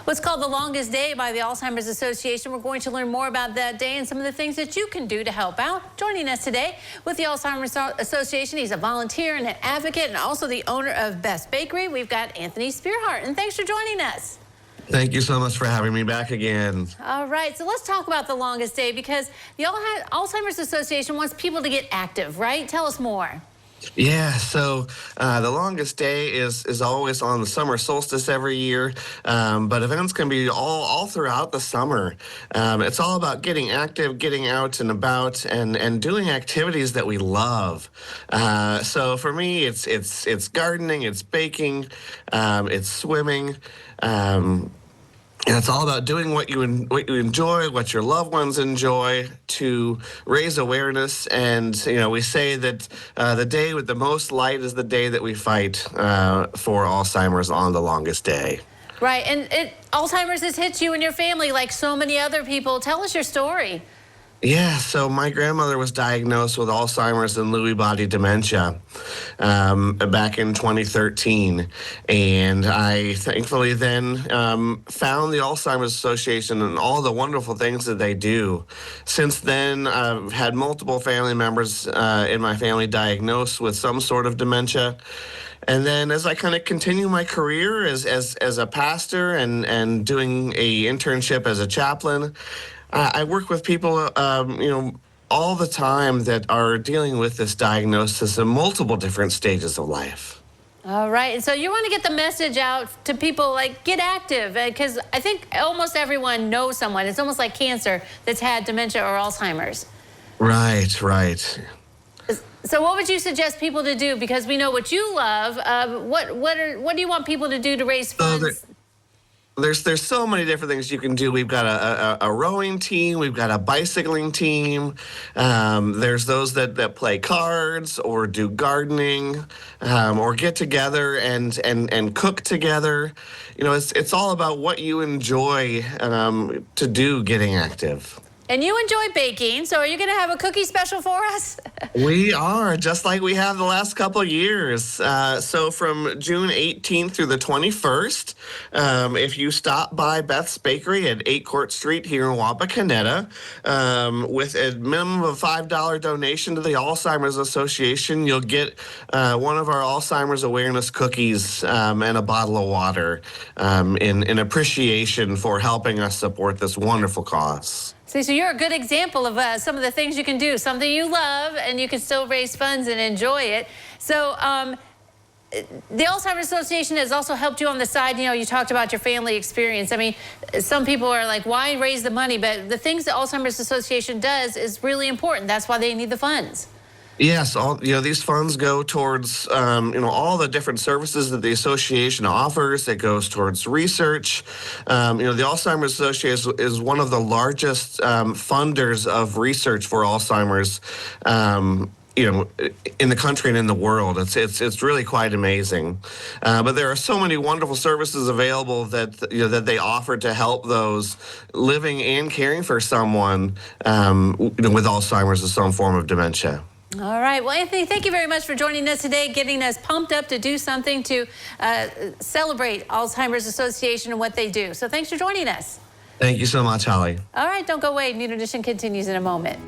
What's called the longest day by the Alzheimer's Association. We're going to learn more about that day and some of the things that you can do to help out. Joining us today with the Alzheimer's Association, he's a volunteer and an advocate and also the owner of Best Bakery. We've got Anthony Spearhart, and thanks for joining us. Thank you so much for having me back again. All right, so let's talk about the longest day because the Alzheimer's Association wants people to get active, right? Tell us more. Yeah, so the longest day is always on the summer solstice every year, but events can be all throughout the summer. It's all about getting active, getting out and about, and doing activities that we love. So for me, it's gardening, it's baking, it's swimming. And it's all about doing what you enjoy, what your loved ones enjoy, to raise awareness. And we say that the day with the most light is the day that we fight for Alzheimer's on the longest day. Right, and Alzheimer's has hit you and your family like so many other people. Tell us your story. Yeah, so my grandmother was diagnosed with Alzheimer's and Lewy body dementia back in 2013. And I thankfully then found the Alzheimer's Association and all the wonderful things that they do. Since then, I've had multiple family members in my family diagnosed with some sort of dementia. And then as I kind of continue my career as a pastor and doing a internship as a chaplain, I work with people, all the time that are dealing with this diagnosis in multiple different stages of life. All right, and so you want to get the message out to people, like, get active, because I think almost everyone knows someone. It's almost like cancer that's had dementia or Alzheimer's. Right, right. So what would you suggest people to do? Because we know what you love. What do you want people to do to raise funds? There's so many different things you can do. We've got a rowing team. We've got a bicycling team. There's those that play cards or do gardening or get together and cook together. It's all about what you enjoy to do getting active. And you enjoy baking, so are you going to have a cookie special for us? We are, just like we have the last couple of years. So from June 18th through the 21st, if you stop by Beth's Bakery at 8 Court Street here in Wapakoneta, with a minimum of $5 donation to the Alzheimer's Association, you'll get one of our Alzheimer's awareness cookies and a bottle of water in appreciation for helping us support this wonderful cause. See, so you're a good example of some of the things you can do, something you love, and you can still raise funds and enjoy it. So the Alzheimer's Association has also helped you on the side. You talked about your family experience. I mean, some people are like, why raise the money? But the things the Alzheimer's Association does is really important. That's why they need the funds. Yes, these funds go towards all the different services that the association offers. It goes towards research. The Alzheimer's Association is one of the largest funders of research for Alzheimer's. In the country and in the world. It's really quite amazing. But there are so many wonderful services available that that they offer to help those living and caring for someone with Alzheimer's or some form of dementia. All right. Well, Anthony, thank you very much for joining us today, getting us pumped up to do something to celebrate Alzheimer's Association and what they do. So thanks for joining us. Thank you so much, Holly. All right. Don't go away. Noon Edition continues in a moment.